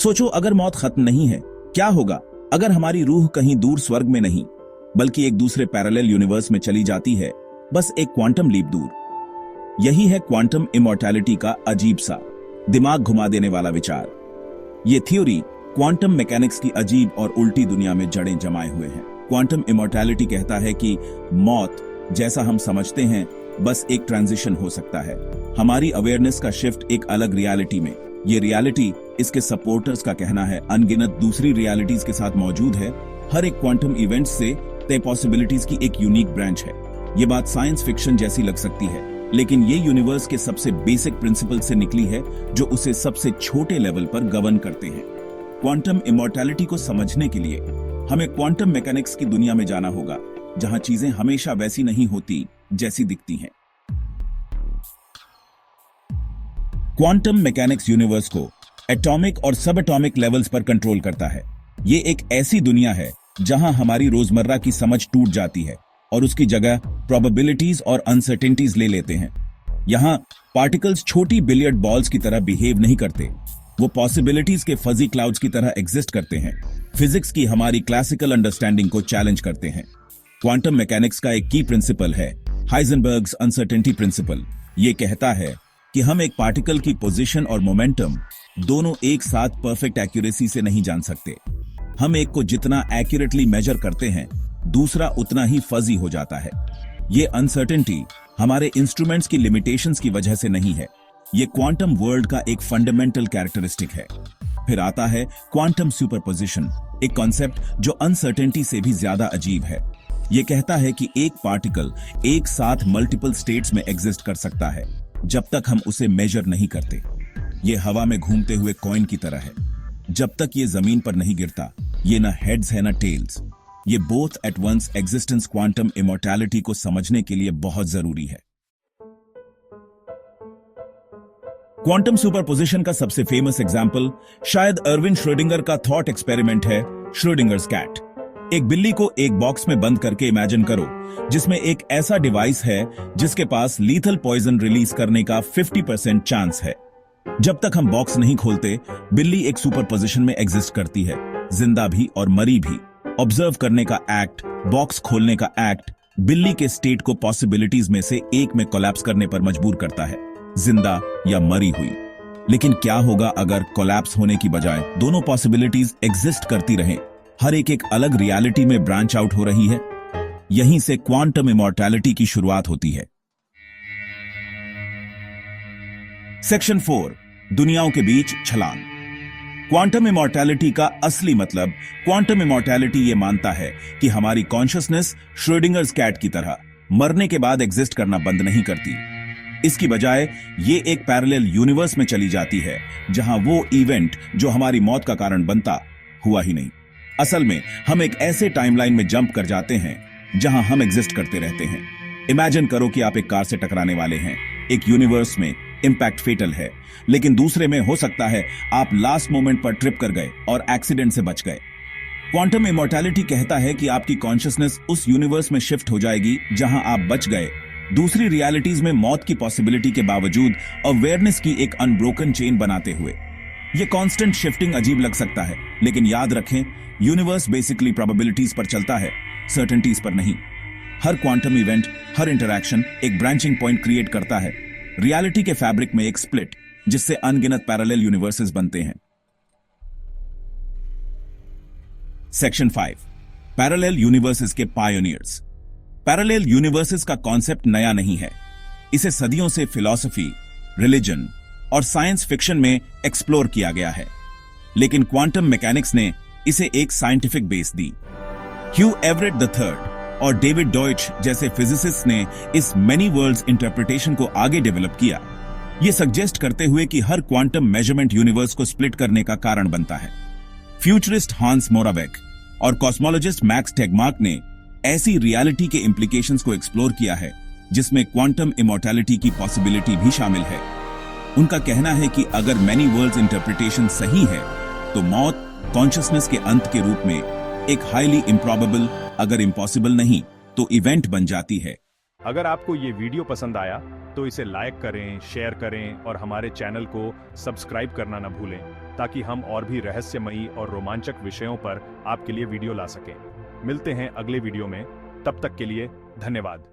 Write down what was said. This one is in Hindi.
सोचो, अगर मौत खत्म नहीं है, क्या होगा अगर हमारी रूह कहीं दूर स्वर्ग में नहीं बल्कि एक दूसरे पैरेलल यूनिवर्स में चली जाती है, बस एक क्वांटम लीप दूर। यही है क्वांटम इमॉर्टैलिटी का अजीब सा, दिमाग घुमा देने वाला विचार। ये थ्योरी क्वांटम मैकेनिक्स की अजीब और उल्टी दुनिया में जड़ें जमाए हुए हैं। क्वांटम इमॉर्टैलिटी कहता है कि मौत, जैसा हम समझते हैं, बस एक ट्रांजिशन हो सकता है, हमारी अवेयरनेस का शिफ्ट एक अलग रियलिटी में। ये रियलिटी, इसके सपोर्टर्स का कहना है, अनगिनत दूसरी रियलिटीज के साथ मौजूद है। हर एक क्वांटम इवेंट से तय पॉसिबिलिटीज की एक यूनिक ब्रांच है। ये बात साइंस फिक्शन जैसी लग सकती है, लेकिन ये यूनिवर्स के सबसे बेसिक प्रिंसिपल से निकली है, जो उसे सबसे छोटे लेवल पर गवर्न करते हैं। क्वांटम इमॉर्टैलिटी को समझने के लिए हमें क्वांटम मैकेनिक्स की दुनिया में जाना होगा, जहां चीजें हमेशा वैसी नहीं होती जैसी दिखती हैं। क्वांटम मैकेनिक्स यूनिवर्स को एटॉमिक और सब एटॉमिक लेवल्स पर कंट्रोल करता है। ये एक ऐसी दुनिया है जहां हमारी रोजमर्रा की समझ टूट जाती है और उसकी जगह प्रोबेबिलिटीज और अनसर्टेनिटीज ले लेते हैं। यहां पार्टिकल्स छोटी बिलियर्ड बॉल्स की तरह बिहेव नहीं करते, वो पॉसिबिलिटीज के फजी क्लाउड्स की तरह एग्जिस्ट करते हैं। फिजिक्स की हमारी क्लासिकल अंडरस्टैंडिंग को चैलेंज करते हैं। क्वांटम मैकेनिक्स का एक की प्रिंसिपल है हाइजेनबर्ग्स अनसर्टेनिटी प्रिंसिपल। ये कहता है कि हम एक पार्टिकल की पोजीशन और मोमेंटम दोनों एक साथ परफेक्ट एक्यूरेसी से नहीं जान सकते। हम एक को जितना एक्यूरेटली मेजर करते हैं, दूसरा उतना ही फजी हो जाता है। ये अनसर्टेनिटी हमारे इंस्ट्रूमेंट्स की लिमिटेशंस की वजह से नहीं है, ये क्वांटम वर्ल्ड का एक फंडामेंटल कैरेक्टरिस्टिक है। फिर आता है क्वांटम सुपरपोजिशन, एक कॉन्सेप्ट जो अनसर्टेनिटी से भी ज्यादा अजीब है। ये कहता है कि एक पार्टिकल एक साथ मल्टीपल स्टेट्स में एग्जिस्ट कर सकता है जब तक हम उसे मेजर नहीं करते। ये हवा में घूमते हुए कॉइन की तरह है, जब तक ये जमीन पर नहीं गिरता, ये ना हेड्स है ना टेल्स। ये both at once existence quantum immortality को समझने के लिए बहुत जरूरी है। क्वांटम सुपरपोजिशन का सबसे फेमस एग्जाम्पल शायद अर्विन श्रोडिंगर का थॉट एक्सपेरिमेंट है, श्रोडिंगर्स कैट। एक बिल्ली को एक बॉक्स में बंद करके इमेजिन करो, जिसमें एक ऐसा डिवाइस है जिसके पास लीथल पॉइजन रिलीज करने का 50% चांस है। जब तक हम बॉक्स नहीं खोलते, बिल्ली एक सुपरपोजिशन में एग्जिस्ट करती है, जिंदा भी और मरी भी। ऑब्जर्व करने का एक्ट, बॉक्स खोलने का एक्ट, बिल्ली के स्टेट को पॉसिबिलिटीज में से एक में कोलैप्स करने पर मजबूर करता है, जिंदा या मरी हुई। लेकिन क्या होगा अगर कोलैप्स होने की बजाय दोनों पॉसिबिलिटीज एग्जिस्ट करती रहें, हर एक अलग रियलिटी में ब्रांच आउट हो रही है? यहीं से क्वांटम इमॉर्टैलिटी की शुरुआत होती है। सेक्शन 4, दुनियाओं के बीच छलांग। क्वांटम इमॉर्टैलिटी का असली मतलब, क्वांटम इमॉर्टैलिटी ये मानता है कि हमारी कॉन्शियसनेस श्रोडिंगर्स कैट की तरह मरने के बाद एग्जिस्ट करना बंद नहीं करती। इसकी बजाय ये एक पैरेलल यूनिवर्स में चली जाती है जहां वो इवेंट जो हमारी मौत का कारण बनता, हुआ ही नहीं। असल में हम एक ऐसे टाइमलाइन में जंप कर जाते हैं जहां हम एग्जिस्ट करते रहते हैं। इमेजिन करो कि आप एक कार से टकराने वाले हैं। एक यूनिवर्स में इंपैक्ट फेटल है, लेकिन दूसरे में हो सकता है आप लास्ट मोमेंट पर ट्रिप कर गए और एक्सीडेंट से बच गए। क्वांटम इमॉर्टैलिटी कहता है कि आपकी कॉन्शियसनेस उस यूनिवर्स में शिफ्ट हो जाएगी जहां आप बच गए। दूसरी रियलिटीज में मौत की पॉसिबिलिटी के बावजूद अवेयरनेस की एक अनब्रोकन चेन बनाते हुए। ये कांस्टेंट शिफ्टिंग अजीब लग सकता है, लेकिन याद रखें, यूनिवर्स बेसिकली प्रोबेबिलिटीज पर चलता है, सर्टेनिटीज पर नहीं। हर क्वांटम इवेंट, हर इंटरैक्शन एक ब्रांचिंग पॉइंट क्रिएट करता है, रियलिटी के फैब्रिक में एक स्प्लिट, जिससे अनगिनत पैरेलल यूनिवर्सेस बनते हैं। सेक्शन 5, पैरेलल यूनिवर्सेस के पायोनियर्स। पैरेलल यूनिवर्सेस का कॉन्सेप्ट नया नहीं है, इसे सदियों से फिलॉसफी, रिलीजन और साइंस फिक्शन में एक्सप्लोर किया गया है, लेकिन क्वांटम मैकेनिक्स ने इसे एक साइंटिफिक बेस दी। ह्यू एवरेट III और डेविड डॉयच जैसे फिजिसिस्ट ने इस मेनी वर्ल्ड्स इंटरप्रिटेशन को आगे डेवलप किया, ये सजेस्ट करते हुए कि हर क्वांटम मेजरमेंट यूनिवर्स को स्प्लिट करने का कारण बनता है। फ्यूचरिस्ट हांस मोरावेक और कॉस्मोलॉजिस्ट मैक्स टेगमार्क ने ऐसी रियलिटी के इंप्लीकेशंस को एक्सप्लोर किया है जिसमें क्वांटम इमॉर्टैलिटी की पॉसिबिलिटी भी शामिल है। उनका कहना है कि अगर मेनी वर्ल्ड्स इंटरप्रिटेशन सही है, तो मौत कॉन्शियसनेस के अंत के रूप में एक हाईली इम्प्रॉबेबल, अगर इम्पॉसिबल नहीं तो इवेंट बन जाती है। अगर आपको ये वीडियो पसंद आया तो इसे लाइक करें, शेयर करें और हमारे चैनल को सब्सक्राइब करना न भूलें, ताकि हम और भी रहस्यमयी और रोमांचक विषयों पर आपके लिए वीडियो ला सकें। मिलते हैं अगले वीडियो में, तब तक के लिए धन्यवाद।